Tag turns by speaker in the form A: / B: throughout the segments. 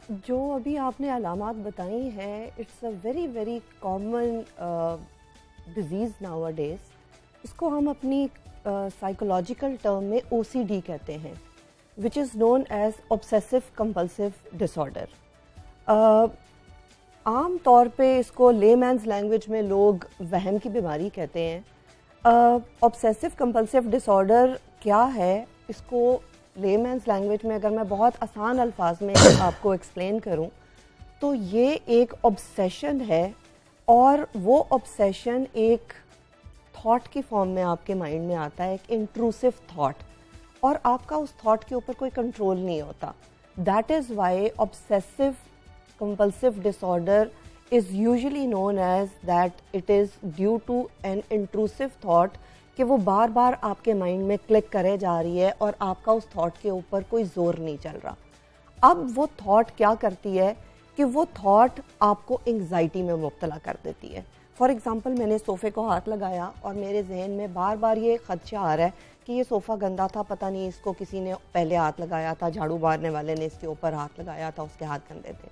A: جو ابھی آپ نے علامات بتائی ہیں it's a very very common disease nowadays. اس کو ہم اپنی سائیکولوجیکل ٹرم میں او سی ڈی کہتے ہیں, which is known as obsessive compulsive disorder. عام طور پہ اس کو لے مینز لینگویج میں لوگ وہم کی بیماری کہتے ہیں. obsessive compulsive disorder کیا ہے, اس کو لے مینز لینگویج میں اگر میں بہت آسان الفاظ میں آپ کو ایکسپلین کروں تو یہ ایک obsession ہے, اور وہ obsession ایک تھاٹ کی فارم میں آپ کے مائنڈ میں آتا ہے, ایک انٹروسو تھاٹ, اور آپ کا اس تھاٹ کے اوپر کوئی کنٹرول نہیں ہوتا. That is why obsessive compulsive disorder is usually known as that it is due to an intrusive thought, کہ وہ بار بار آپ کے مائنڈ میں کلک کرے جا رہی ہے اور آپ کا اس تھاٹ کے اوپر کوئی زور نہیں چل رہا. اب وہ تھاٹ کیا کرتی ہے کہ وہ تھاٹ آپ کو انگزائٹی میں مبتلا کر دیتی ہے. فار ایگزامپل, میں نے صوفے کو ہاتھ لگایا اور میرے ذہن میں بار بار یہ خدشہ آ رہا ہے کہ یہ صوفہ گندا تھا, پتہ نہیں اس کو کسی نے پہلے ہاتھ لگایا تھا, جھاڑو مارنے والے نے اس کے اوپر ہاتھ لگایا تھا, اس کے ہاتھ گندے تھے.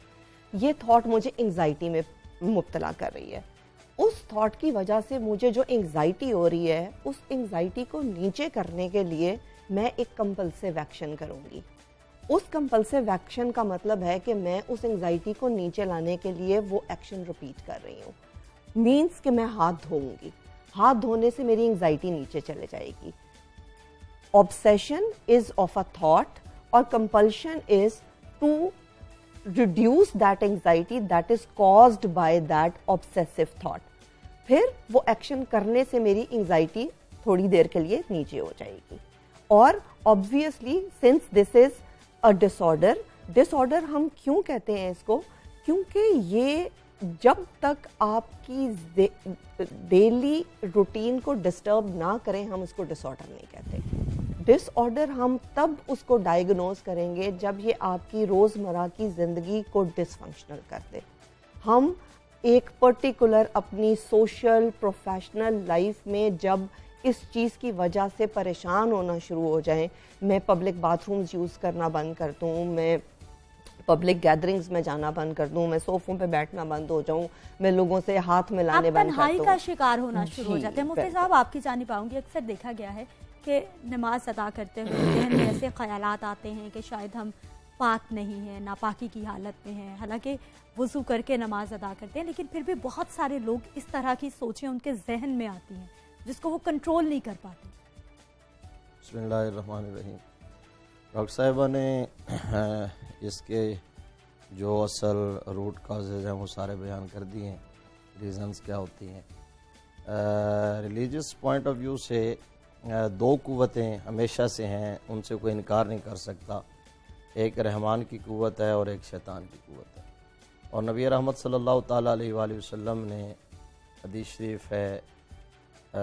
A: یہ تھاٹ مجھے انگزائٹی میں مبتلا کر رہی ہے. اس تھاٹ کی وجہ سے مجھے جو انگزائٹی ہو رہی ہے, اس انگزائٹی کو نیچے کرنے کے لیے میں ایک کمپلسیو ایکشن کروں گی. اس کمپلسیو ایکشن کا مطلب ہے کہ میں اس انگزائٹی کو نیچے لانے کے لیے وہ ایکشن ریپیٹ کر رہی ہوں. مینس کہ میں ہاتھ دھوؤں گی, ہاتھ دھونے سے میری انگزائٹی نیچے چلے جائے گی. obsession is of a thought اور compulsion is to reduce that anxiety that is caused by that obsessive thought. پھر وہ ایکشن کرنے سے میری انگزائٹی تھوڑی دیر کے لیے نیچے ہو جائے گی. اور obviously since this is a disorder ہم کیوں کہتے ہیں اس کو, کیونکہ یہ جب تک آپ کی ڈیلی روٹین کو ڈسٹرب نہ کریں ہم اس کو ڈس آرڈر نہیں کہتے. ڈس آرڈر ہم تب اس کو ڈائگنوز کریں گے جب یہ آپ کی روزمرہ کی زندگی کو ڈس فنکشنل کر دے. ہم ایک پرٹیکولر اپنی سوشل پروفیشنل لائف میں جب اس چیز کی وجہ سے پریشان ہونا شروع ہو جائیں, میں پبلک باتھ رومز یوز کرنا بند کر دوں, میں پبلک گیدرنگز میں جانا بند کر دوں, میں صوفوں پہ بیٹھنا بند ہو جاؤں, میں لوگوں سے ہاتھ ملانے بند کر دوں,
B: تنہائی کا شکار ہونا شروع ہو جاتے ہیں. مفتی صاحب آپ کی جانب آؤں گی. اکثر دیکھا گیا ہے کہ نماز ادا کرتے ہوئے ذہن میں ایسے خیالات آتے ہیں کہ شاید ہم پاک نہیں ہیں, ناپاکی کی حالت میں ہیں, حالانکہ وضو کر کے نماز ادا کرتے ہیں, لیکن پھر بھی بہت سارے لوگ اس طرح کی سوچیں ان کے ذہن میں آتی ہیں جس کو وہ کنٹرول نہیں کر پاتے.
C: بسم اللہ الرحمن الرحیم. ڈاکٹر صاحبہ نے اس کے جو اصل روٹ کازز ہیں وہ سارے بیان کر دیے ہیں, ریزنز کیا ہوتی ہیں. ریلیجس پوائنٹ آف ویو سے دو قوتیں ہمیشہ سے ہیں, ان سے کوئی انکار نہیں کر سکتا. ایک رحمان کی قوت ہے اور ایک شیطان کی قوت ہے. اور نبی رحمت صلی اللہ تعالیٰ علیہ وآلہ وسلم نے حدیث شریف ہے,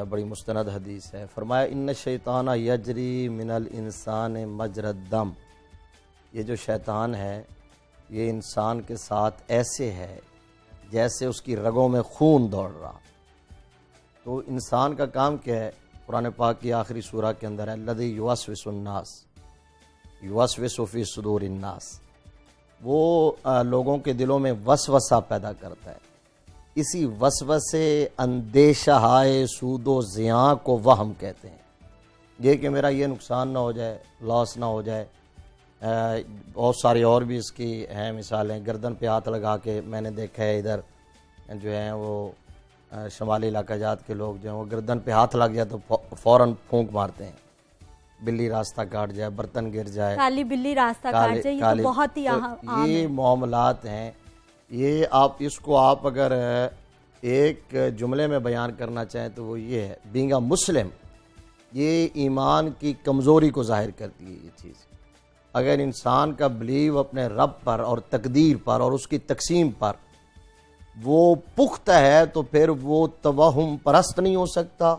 C: بڑی مستند حدیث ہے, فرمایا ان الشیطان یجری من الانسان مجری الدم. یہ جو شیطان ہے یہ انسان کے ساتھ ایسے ہے جیسے اس کی رگوں میں خون دوڑ رہا. تو انسان کا کام کیا ہے؟ قرآن پاک کی آخری سورہ کے اندر ہے الذی یوسوس الناس یوسوس فی صدور الناس. وہ لوگوں کے دلوں میں وسوسہ پیدا کرتا ہے. اسی وسوسے اندیشہ ہائے سود و زیاں کو وہم کہتے ہیں. یہ کہ میرا یہ نقصان نہ ہو جائے, لاس نہ ہو جائے. بہت ساری اور بھی اس کی ہیں مثالیں. گردن پہ ہاتھ لگا کے میں نے دیکھا ہے ادھر جو ہیں وہ شمالی علاقہ جات کے لوگ جو ہیں وہ گردن پہ ہاتھ لگ جائے تو فوراً پھونک مارتے ہیں, بلی راستہ کاٹ جائے, برتن گر جائے,
B: کالی بلی راستہ کاٹ جائے. یہ تو بہت ہی عام
C: یہ معاملات ہیں. یہ آپ اگر ایک جملے میں بیان کرنا چاہیں تو وہ یہ ہے, بینگ اے مسلم, یہ ایمان کی کمزوری کو ظاہر کرتی ہے. یہ چیز اگر انسان کا بلیو اپنے رب پر اور تقدیر پر اور اس کی تقسیم پر وہ پختہ ہے تو پھر وہ توہم پرست نہیں ہو سکتا,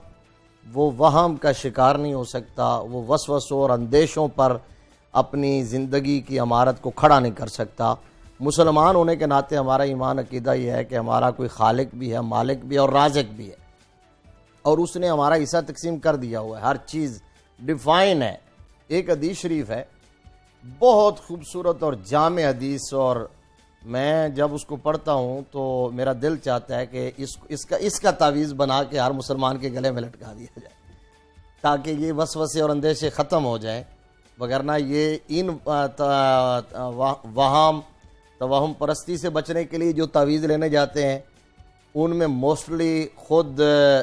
C: وہ وہم کا شکار نہیں ہو سکتا, وہ وسوسوں اور اندیشوں پر اپنی زندگی کی عمارت کو کھڑا نہیں کر سکتا. مسلمان ہونے کے ناطے ہمارا ایمان عقیدہ یہ ہے کہ ہمارا کوئی خالق بھی ہے, مالک بھی ہے اور رازق بھی ہے, اور اس نے ہمارا حصہ تقسیم کر دیا ہوا ہے, ہر چیز ڈیفائن ہے. ایک حدیث شریف ہے بہت خوبصورت اور جامع حدیث, اور میں جب اس کو پڑھتا ہوں تو میرا دل چاہتا ہے کہ اس کا تعویذ بنا کے ہر مسلمان کے گلے میں لٹکا دیا جائے تاکہ یہ وسوسے اور اندیشے ختم ہو جائیں، وگرنہ یہ ان توہم پرستی سے بچنے کے لیے جو تعویذ لینے جاتے ہیں ان میں موسٹلی خود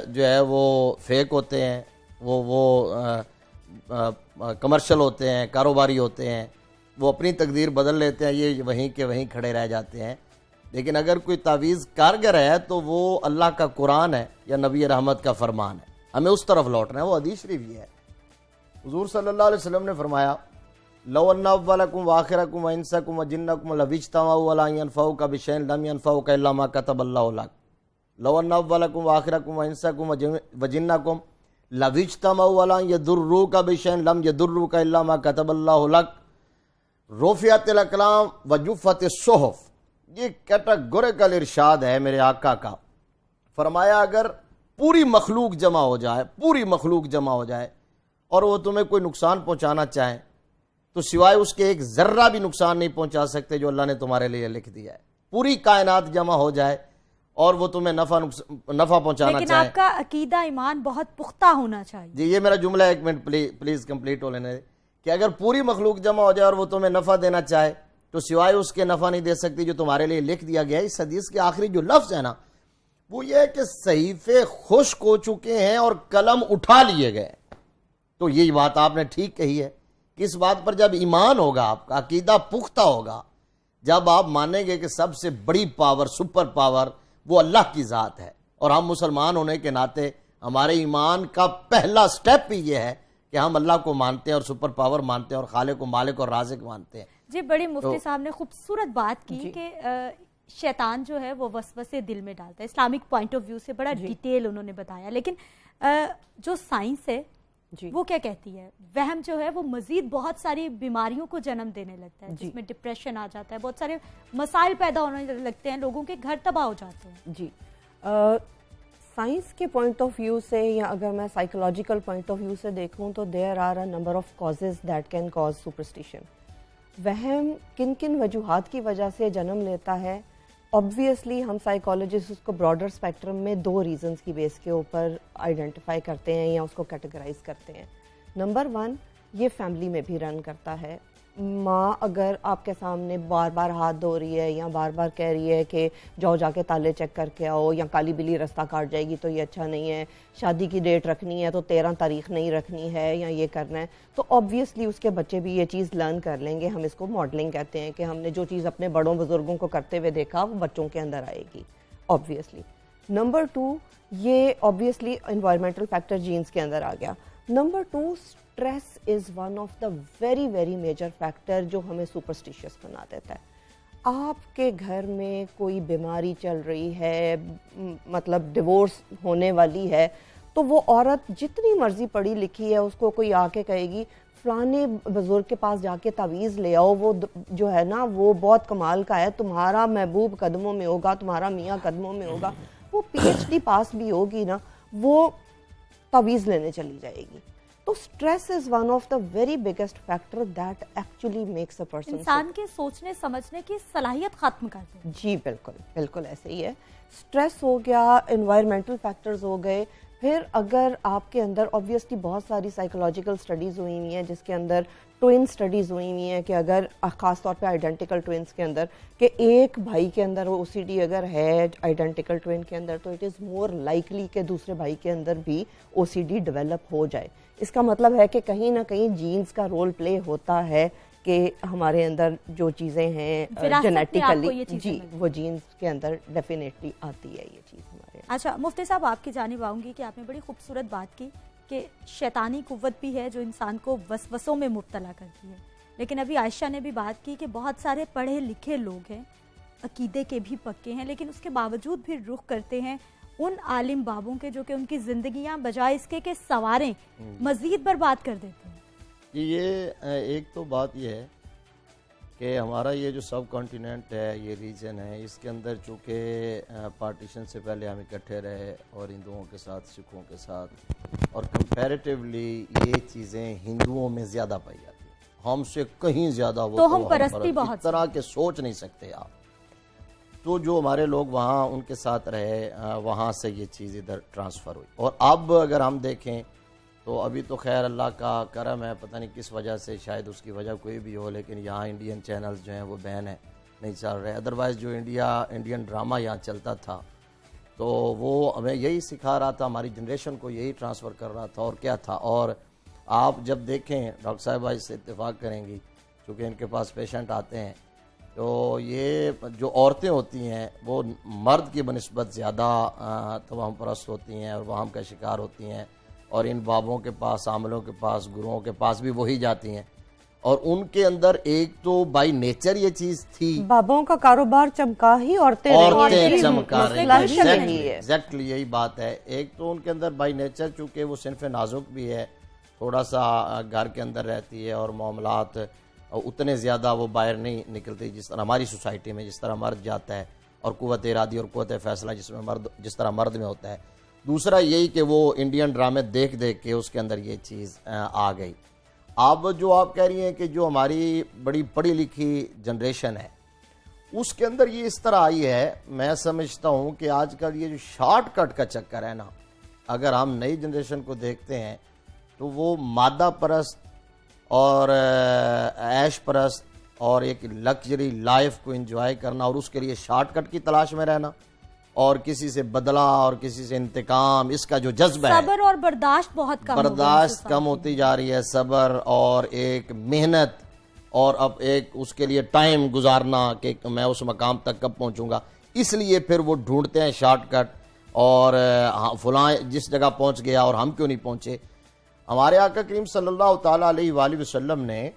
C: جو ہے وہ فیک ہوتے ہیں، وہ کمرشل ہوتے ہیں، کاروباری ہوتے ہیں، وہ اپنی تقدیر بدل لیتے ہیں، یہ وہیں کے وہیں کھڑے رہ جاتے ہیں۔ لیکن اگر کوئی تعویذ کارگر ہے تو وہ اللہ کا قرآن ہے یا نبی رحمت کا فرمان ہے، ہمیں اس طرف لوٹنا ہے۔ وہ حدیث شریف ہے، حضور صلی اللہ علیہ وسلم نے فرمایا لو ان اولکم واخرکم وانسکم وجنکم لواجتمعوا علی ان ینفعوک بشیء لم ینفعوک الا ما کتب اللہ لک لو ان اولکم واخرکم وانسکم وجنکم لواجتمعوا علی ان یضروک بشیء لم یضروک الا ما کتب اللہ لک رفعت الاقلام وجفت الصحف۔ یہ کیٹاگوریکل ارشاد ہے میرے آقا کا۔ فرمایا اگر پوری مخلوق جمع ہو جائے اور وہ تمہیں کوئی نقصان پہنچانا چاہیں تو سوائے اس کے ایک ذرہ بھی نقصان نہیں پہنچا سکتے جو اللہ نے تمہارے لیے لکھ دیا ہے۔ پوری کائنات جمع ہو جائے اور وہ تمہیں نفع پہنچانا چاہیں،
B: لیکن آپ کا عقیدہ ایمان بہت پختہ ہونا چاہیے۔
C: جی یہ میرا جملہ ایک منٹ پلیز کمپلیٹ ہو لینے دیں کہ اگر پوری مخلوق جمع ہو جائے اور وہ تمہیں نفع دینا چاہے تو سوائے اس کے نفع نہیں دے سکتی جو تمہارے لیے لکھ دیا گیا ہے۔ اس حدیث کے آخری جو لفظ ہے نا وہ یہ ہے کہ صحیفے خشک ہو چکے ہیں اور قلم اٹھا لیے گئے۔ تو یہی بات آپ نے ٹھیک کہی ہے کہ اس بات پر جب ایمان ہوگا، آپ کا عقیدہ پختہ ہوگا، جب آپ مانیں گے کہ سب سے بڑی پاور، سپر پاور وہ اللہ کی ذات ہے، اور ہم مسلمان ہونے کے ناطے ہمارے ایمان کا پہلا سٹیپ ہی یہ ہے کہ ہم اللہ کو مانتے ہیں اور سپر پاور مانتے ہیں اور خالق و مالک اور رازق مانتے ہیں۔
B: جی بڑی مفتی صاحب نے خوبصورت بات کی کہ شیطان جو ہے وہ وسوسے دل میں ڈالتا ہے، اسلامک پوائنٹ آف ویو سے بڑا ڈیٹیل انہوں نے بتایا۔ لیکن جو سائنس ہے وہ کیا کہتی ہے؟ وہم جو ہے وہ مزید بہت ساری بیماریوں کو جنم دینے لگتا ہے، جس میں ڈپریشن آ جاتا ہے، بہت سارے مسائل پیدا ہونے لگتے ہیں، لوگوں کے گھر تباہ ہو جاتے ہیں۔
A: جی سائنس کے پوائنٹ آف ویو سے یا اگر میں سائیکولوجیکل پوائنٹ آف ویو سے دیکھوں تو there are a number of causes that can cause superstition. وہم کن کن وجوہات کی وجہ سے جنم لیتا ہے؟ obviously ہم سائیکالوجسٹ اس کو براڈر اسپیکٹرم میں 2 ریزنز کی بیس کے اوپر آئیڈینٹیفائی کرتے ہیں یا اس کو کیٹیگرائز کرتے ہیں۔ نمبر 1 یہ فیملی میں بھی رن کرتا ہے۔ ماں اگر آپ کے سامنے بار بار ہاتھ دھو رہی ہے یا بار بار کہہ رہی ہے کہ جاؤ جا کے تالے چیک کر کے آؤ، یا کالی بلی رستہ کاٹ جائے گی تو یہ اچھا نہیں ہے، شادی کی ڈیٹ رکھنی ہے تو 13 تاریخ نہیں رکھنی ہے یا یہ کرنا ہے، تو obviously اس کے بچے بھی یہ چیز لرن کر لیں گے۔ ہم اس کو ماڈلنگ کہتے ہیں کہ ہم نے جو چیز اپنے بڑوں بزرگوں کو کرتے ہوئے دیکھا وہ بچوں کے اندر آئے گی obviously۔ نمبر 2 یہ obviously انوائرمنٹل فیکٹر جینز کے اندر آ گیا۔ Number 2 stress is one of the very major factor جو ہمیں سپرسٹیشیس بنا دیتا ہے۔ آپ کے گھر میں کوئی بیماری چل رہی ہے، مطلب ڈیورس ہونے والی ہے، تو وہ عورت جتنی مرضی پڑھی لکھی ہے اس کو کوئی آ کے کہے گی فلانے بزرگ کے پاس جا کے تعویذ لے آؤ، وہ جو ہے نا وہ بہت کمال کا ہے، تمہارا محبوب قدموں میں ہوگا، تمہارا میاں قدموں میں ہوگا، وہ PhD پاس بھی ہوگی نا، وہ تعویذ لینے چلی جائے گی۔ تو stress is one of the very biggest factor that actually makes a person,
B: انسان کے سوچنے سمجھنے کی صلاحیت ختم کر دے۔
A: جی بالکل ایسے ہی ہے۔ اسٹریس ہو گیا، انوائرمنٹل فیکٹرز ہو گئے، پھر اگر آپ کے اندر obviously بہت ساری سائیکولوجیکل اسٹڈیز ہوئی ہوئی ہیں جس کے اندر ٹوئن اسٹڈیز ہوئی ہوئی ہیں کہ اگر خاص طور پہ آئیڈینٹیکل ٹوئنس کے اندر کہ ایک بھائی کے اندر OCD اگر ہے آئیڈینٹیکل ٹوئن کے اندر تو اٹ از مور لائکلی کہ دوسرے بھائی کے اندر بھی OCD ڈیولپ ہو جائے۔ اس کا مطلب ہے کہ کہیں نہ کہیں جینز کا رول پلے ہوتا ہے کہ ہمارے اندر جو چیزیں ہیں جینیٹیکلی جی وہ جینز کے اندر ڈیفینیٹلی آتی ہے یہ چیز ہمارے۔
B: اچھا مفتی صاحب آپ کی جانب آؤں گی کہ آپ نے بڑی خوبصورت بات کی کہ شیطانی قوت بھی ہے جو انسان کو وسوسوں میں مبتلا کرتی ہے، لیکن ابھی عائشہ نے بھی بات کی کہ بہت سارے پڑھے لکھے لوگ ہیں، عقیدے کے بھی پکے ہیں، لیکن اس کے باوجود بھی رخ کرتے ہیں ان عالم بابوں کے جو کہ ان کی زندگیاں بجائے اس کے کہ سنواریں مزید برباد کر دیتے ہیں۔
C: یہ ایک تو بات یہ ہے کہ ہمارا یہ جو سب کانٹیننٹ ہے، یہ ریجن ہے، اس کے اندر چونکہ پارٹیشن سے پہلے ہم اکٹھے رہے اور ہندوؤں کے ساتھ سکھوں کے ساتھ، اور کمپیریٹیولی یہ چیزیں ہندوؤں میں زیادہ پائی جاتی ہیں، ہم سے کہیں زیادہ وہ
B: تو ہم پرستی بہت
C: اس طرح کے سوچ نہیں سکتے آپ۔ تو جو ہمارے لوگ وہاں ان کے ساتھ رہے وہاں سے یہ چیز ادھر ٹرانسفر ہوئی. اور اب اگر ہم دیکھیں تو ابھی تو خیر اللہ کا کرم ہے, پتہ نہیں کس وجہ سے, شاید اس کی وجہ کوئی بھی ہو, لیکن یہاں انڈین چینلز جو ہیں وہ بین ہے, نہیں چل رہے. ادروائز جو انڈین ڈرامہ یہاں چلتا تھا تو وہ ہمیں یہی سکھا رہا تھا, ہماری جنریشن کو یہی ٹرانسفر کر رہا تھا. اور کیا تھا, اور آپ جب دیکھیں ڈاکٹر صاحبہ اس سے اتفاق کریں گی چونکہ ان کے پاس پیشنٹ آتے ہیں, تو یہ جو عورتیں ہوتی ہیں وہ مرد کی بنسبت زیادہ توہم پرست ہوتی ہیں اور وہم کا شکار ہوتی ہیں, اور ان بابوں کے پاس, عاملوں کے پاس, گروؤں کے پاس بھی وہی جاتی ہیں. اور ان کے اندر ایک تو بائی نیچر یہ چیز تھی,
A: بابوں کا کاروبار چمکا ہی عورتیں
C: چمکا رہی ہیں. ایگزیکٹلی یہی بات ہے. ایک تو ان کے اندر بائی نیچر چونکہ وہ صنف نازک بھی ہے, تھوڑا سا گھر کے اندر رہتی ہے اور معاملات اتنے زیادہ وہ باہر نہیں نکلتی جس طرح ہماری سوسائٹی میں, جس طرح مرد جاتا ہے, اور قوت ارادی اور قوت فیصلہ جس طرح مرد میں ہوتا ہے. دوسرا یہی کہ وہ انڈین ڈرامے دیکھ کے اس کے اندر یہ چیز آ گئی. اب جو آپ کہہ رہی ہیں کہ جو ہماری بڑی پڑھی لکھی جنریشن ہے اس کے اندر یہ اس طرح آئی ہے, میں سمجھتا ہوں کہ آج کل یہ جو شارٹ کٹ کا چکر ہے نا, اگر ہم نئی جنریشن کو دیکھتے ہیں تو وہ مادہ پرست اور عیش پرست اور ایک لگژری لائف کو انجوائے کرنا, اور اس کے لیے شارٹ کٹ کی تلاش میں رہنا, اور کسی سے بدلہ اور کسی سے انتقام, اس کا جو جذبہ ہے,
B: صبر اور برداشت بہت
C: کم ہوتی جا رہی ہے. صبر اور ایک محنت اور اب ایک اس کے لیے ٹائم گزارنا کہ میں اس مقام تک کب پہنچوں گا, اس لیے پھر وہ ڈھونڈتے ہیں شارٹ کٹ, اور فلاں جس جگہ پہنچ گیا اور ہم کیوں نہیں پہنچے. ہمارے آقا کریم صلی اللہ تعالیٰ علیہ وآلہ وسلم نے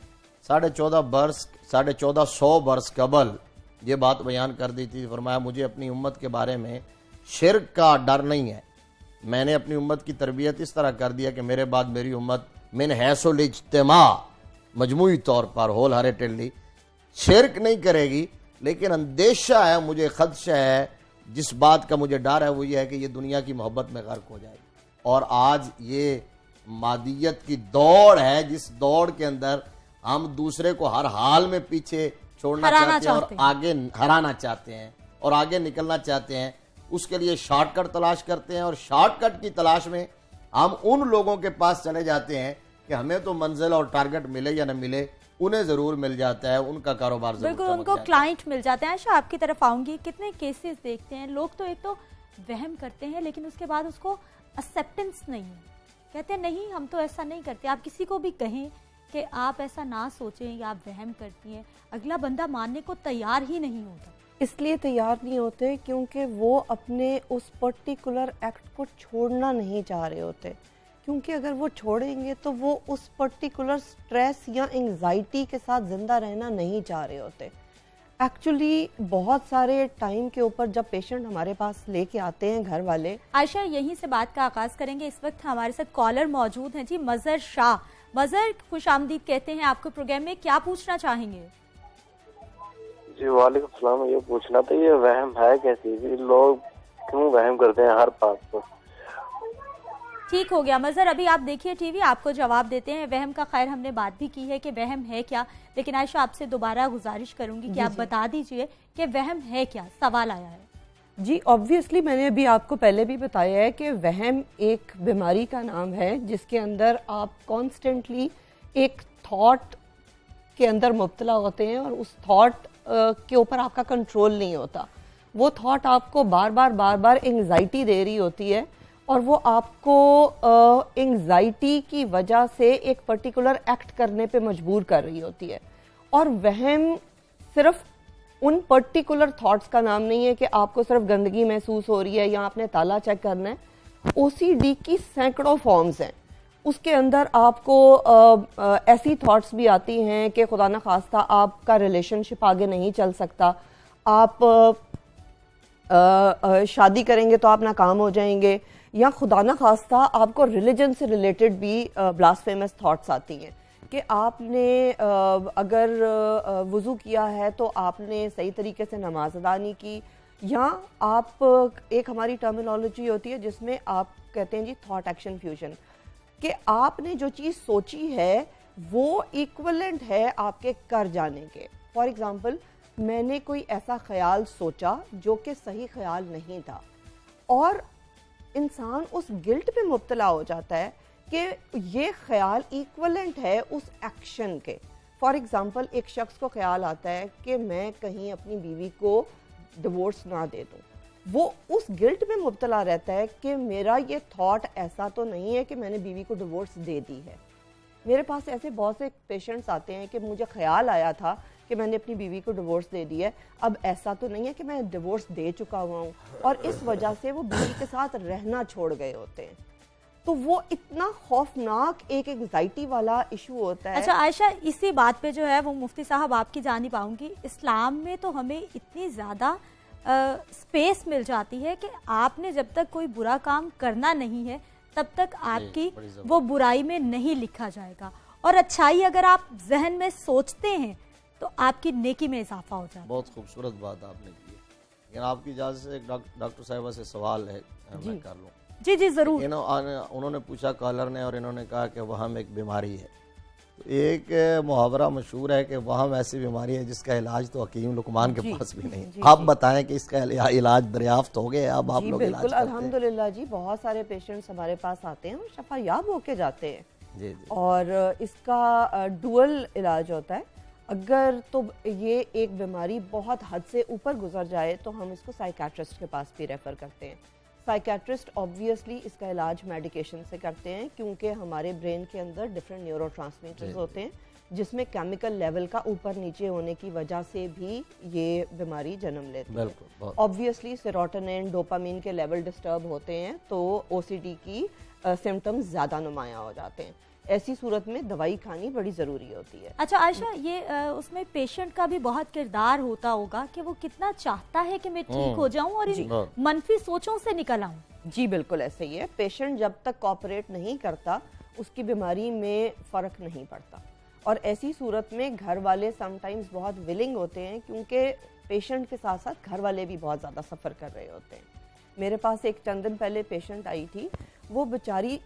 C: 1450 برس قبل یہ بات بیان کر دی تھی. فرمایا مجھے اپنی امت کے بارے میں شرک کا ڈر نہیں ہے, میں نے اپنی امت کی تربیت اس طرح کر دیا کہ میرے بعد میری امت من حیث الاجتماع مجموعی طور پر ہول ہارٹیڈلی شرک نہیں کرے گی, لیکن اندیشہ ہے, مجھے خدشہ ہے, جس بات کا مجھے ڈر ہے وہ یہ ہے کہ یہ دنیا کی محبت میں غرق ہو جائے گی. اور آج یہ مادیت کی دوڑ ہے جس دوڑ کے اندر ہم دوسرے کو ہر حال میں پیچھے چھوڑنا چاہتے ہیں اور آگے ہرانا چاہتے ہیں اور آگے نکلنا چاہتے ہیں. اس کے لیے شارٹ کٹ تلاش کرتے ہیں, اور شارٹ کٹ کی تلاش میں ہم ان لوگوں کے پاس چلے جاتے ہیں کہ ہمیں تو منزل اور ٹارگٹ ملے یا نہ ملے, انہیں ضرور مل جاتا ہے, ان کا کاروبار ضرور
B: بالکل ان کو کلائنٹ مل جاتے ہیں. عائشہ آپ کی طرف آؤں گی, کتنے کیسز دیکھتے ہیں لوگ تو ایک تو وہم کرتے ہیں لیکن اس کے بعد اس کو ایکسیپٹنس نہیں ہے, کہتے ہیں نہیں ہم تو ایسا نہیں کرتے. آپ کسی کو بھی کہیں کہ آپ ایسا نہ سوچیں یا آپ وہم کرتی ہیں, اگلا بندہ ماننے کو تیار ہی نہیں ہوتا.
A: اس لیے تیار نہیں ہوتے کیونکہ وہ اپنے اس پرٹیکولر ایکٹ کو چھوڑنا نہیں چاہ رہے ہوتے, کیونکہ اگر وہ چھوڑیں گے تو وہ اس پرٹیکولر سٹریس یا انگزائٹی کے ساتھ زندہ رہنا نہیں چاہ رہے ہوتے. ایکچولی بہت سارے ٹائم کے اوپر جب پیشنٹ ہمارے پاس لے کے آتے ہیں گھر والے.
B: عائشہ یہیں سے بات کا آغاز کریں گے. اس وقت ہمارے ساتھ کالر موجود ہیں جی, مظہر شاہ. مظہر خوش آمدید کہتے ہیں آپ کو پروگرام میں, کیا پوچھنا چاہیں گے؟
D: جی وعلیکم السلام. یہ پوچھنا تھا یہ وہم ہے کیسی, لوگ کیوں وہم کرتے ہیں ہر بات پر؟
B: ٹھیک ہو گیا مظہر, ابھی آپ دیکھیے ٹی وی, آپ کو جواب دیتے ہیں. وہم کا خیر ہم نے بات بھی کی ہے کہ وہم ہے کیا, لیکن عائشہ آپ سے دوبارہ گزارش کروں گی کہ آپ بتا دیجئے کہ وہم ہے کیا, سوال آیا ہے.
A: جی آبویسلی میں نے ابھی آپ کو پہلے بھی بتایا ہے کہ وہم ایک بیماری کا نام ہے جس کے اندر آپ کانسٹنٹلی ایک تھاٹ کے اندر مبتلا ہوتے ہیں, اور اس تھاٹ کے اوپر آپ کا کنٹرول نہیں ہوتا. وہ تھاٹ آپ کو بار بار انگزائٹی دے رہی ہوتی ہے, اور وہ آپ کو انگزائٹی کی وجہ سے ایک پرٹیکولر ایکٹ کرنے پہ مجبور کر رہی ہوتی ہے. اور وہم صرف ان پرٹیکولر تھاٹس کا نام نہیں ہے کہ آپ کو صرف گندگی محسوس ہو رہی ہے یا آپ نے تالا چیک کرنا ہے. او سی ڈی کی سینکڑوں فارمز ہیں, اس کے اندر آپ کو ایسی تھاٹس بھی آتی ہیں کہ خدا نہ خواستہ آپ کا ریلیشن شپ آگے نہیں چل سکتا, آپ شادی کریں گے تو آپ ناکام ہو جائیں گے, یا خدا نہ خواستہ آپ کو ریلیجن سے ریلیٹڈ بھی بلاسفیمس تھاٹس آتی ہیں کہ آپ نے اگر وضو کیا ہے تو آپ نے صحیح طریقے سے نماز ادا نہیں کی, یا آپ ایک ہماری ٹرمینالوجی ہوتی ہے جس میں آپ کہتے ہیں جی تھاٹ ایکشن فیوژن, کہ آپ نے جو چیز سوچی ہے وہ ایکولنٹ ہے آپ کے کر جانے کے. فار ایگزامپل میں نے کوئی ایسا خیال سوچا جو کہ صحیح خیال نہیں تھا، اور انسان اس گلٹ پہ مبتلا ہو جاتا ہے کہ یہ خیال ایکولنٹ ہے اس ایکشن کے. فار ایگزامپل ایک شخص کو خیال آتا ہے کہ میں کہیں اپنی بیوی کو ڈیورس نہ دے دوں، وہ اس گلٹ میں مبتلا رہتا ہے کہ میرا یہ تھاٹ ایسا تو نہیں ہے کہ میں نے بیوی کو ڈیورس دے دی ہے. میرے پاس ایسے بہت سے پیشنٹس آتے ہیں کہ مجھے خیال آیا تھا کہ میں نے اپنی بیوی کو ڈیورس دے دی ہے، اب ایسا تو نہیں ہے کہ میں ڈیورس دے چکا ہوا ہوں، اور اس وجہ سے وہ بیوی کے ساتھ رہنا چھوڑ گئے ہوتے ہیں. تو وہ اتنا خوفناک ایک انگزائٹی والا ایشو ہوتا ہے.
B: اچھا عائشہ، اسی بات پہ جو ہے وہ مفتی صاحب آپ کی جانب آؤں گی. اسلام میں تو ہمیں اتنی زیادہ سپیس مل جاتی ہے کہ آپ نے جب تک کوئی برا کام کرنا نہیں ہے تب تک آپ کی وہ برائی میں نہیں لکھا جائے گا، اور اچھائی اگر آپ ذہن میں سوچتے ہیں تو آپ کی نیکی میں اضافہ ہو جاتا ہے.
C: بہت خوبصورت بات آپ نے کی ہے. لیکن آپ کی اجازت سے ایک ڈاکٹر صاحبہ سے سوال ہے، میں کر لوں؟
B: جی جی ضرور.
C: انہوں نے پوچھا کالر نے، اور انہوں نے کہا کہ وہم ایک بیماری ہے. تو ایک محاورہ مشہور ہے کہ وہم ایسی بیماری ہے جس کا علاج تو حکیم لقمان کے پاس بھی نہیں. آپ بتائیں کہ اس کا علاج دریافت ہو گیا؟ اب آپ لوگ علاج
A: بالکل
C: کرتے ہیں؟
A: الحمدللہ جی، بہت سارے پیشنٹس ہمارے پاس آتے ہیں اور شفا یاب ہو کے جاتے ہیں.
C: جی.
A: اور اس کا ڈوئل علاج ہوتا ہے. اگر تو یہ ایک بیماری بہت حد سے اوپر گزر جائے تو ہم اس کو سائیکیٹرسٹ کے پاس بھی ریفر کرتے ہیں. سائیکیٹرسٹ آبویسلی اس کا علاج میڈیکیشن سے کرتے ہیں، کیونکہ ہمارے برین کے اندر ڈفرینٹ نیورو ٹرانسمیٹرز ہوتے ہیں جس میں کیمیکل لیول کا اوپر نیچے ہونے کی وجہ سے بھی یہ بیماری جنم لیتی ہے. آبویسلی سیروٹونین، ڈوپامین کے لیول ڈسٹرب ہوتے ہیں تو او سی ڈی کی سمٹمز زیادہ نمایاں ہو جاتے ہیں. ایسی صورت میں دوائی کھانی بڑی ضروری ہوتی ہے.
B: اچھا عائشہ، یہ اس میں پیشنٹ کا بھی بہت کردار ہوتا ہوگا کہ وہ کتنا چاہتا ہے کہ میں ٹھیک ہو جاؤں اور ان منفی سوچوں سے نکل آؤں.
A: جی بالکل ایسے ہی ہے. پیشنٹ جب تک کوآپریٹ نہیں کرتا اس کی بیماری میں فرق نہیں پڑتا، اور ایسی صورت میں گھر والے سم ٹائمز بہت ولنگ ہوتے ہیں، کیونکہ پیشنٹ کے ساتھ ساتھ گھر والے بھی بہت زیادہ سفر کر رہے ہوتے ہیں. میرے پاس ایک چند دن پہلے پیشنٹ آئی تھی، وہ بیچاری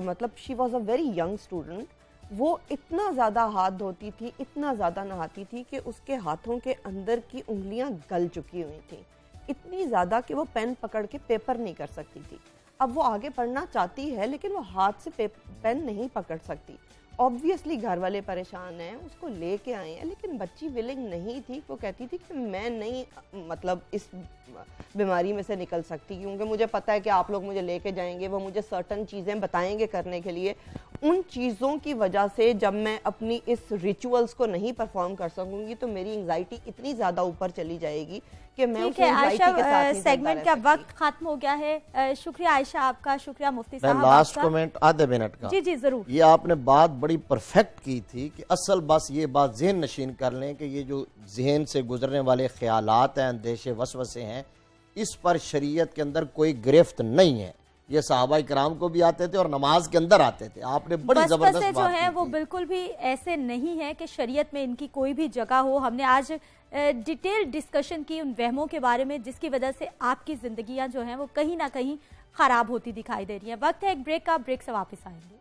A: مطلب she was a very young student. وہ اتنا زیادہ ہاتھ دھوتی تھی، اتنا زیادہ نہاتی تھی کہ اس کے ہاتھوں کے اندر کی انگلیاں گل چکی ہوئی تھیں، اتنی زیادہ کہ وہ پین پکڑ کے پیپر نہیں کر سکتی تھی. اب وہ آگے پڑھنا چاہتی ہے لیکن وہ ہاتھ سے پین نہیں پکڑ سکتی. آبویسلی گھر والے پریشان ہیں، اس کو لے کے آئے ہیں، لیکن بچی ولنگ نہیں تھی. وہ کہتی تھی کہ میں نہیں مطلب اس بیماری میں سے نکل سکتی، کیونکہ مجھے پتہ ہے کہ آپ لوگ مجھے لے کے جائیں گے، وہ مجھے سرٹن چیزیں بتائیں گے کرنے کے لیے. ان چیزوں کی وجہ سے جب میں اپنی اس ریچولز کو نہیں پرفارم کر سکوں گی تو میری انگزائٹی اتنی زیادہ اوپر چلی جائے گی کہ میں اس انگزائٹی کے ساتھ نہیں.
B: سیگمنٹ کا وقت ختم ہو گیا ہے. شکریہ عائشہ آپ کا، شکریہ مفتی صاحب.
C: لاسٹ کمنٹ آدھے منٹ کا.
B: جی جی ضرور.
C: یہ آپ نے بات بڑی پرفیکٹ کی تھی کہ اصل بس یہ بات ذہن نشین کر لیں کہ یہ جو ذہن سے گزرنے والے خیالات ہیں، اندیشے وسوسے ہیں، اس پر شریعت کے اندر کوئی گرفت نہیں ہے. یہ صحابہ کرام کو بھی آتے تھے اور نماز کے اندر آتے تھے. آپ نے بڑی زبردست بات
B: جو ہے وہ بالکل بھی ایسے نہیں ہے کہ شریعت میں ان کی کوئی بھی جگہ ہو. ہم نے آج ڈیٹیل ڈسکشن کی ان وہموں کے بارے میں جس کی وجہ سے آپ کی زندگیاں جو ہیں وہ کہیں نہ کہیں خراب ہوتی دکھائی دے رہی ہیں. وقت ہے ایک بریک کا، بریک سے واپس آئیں گے.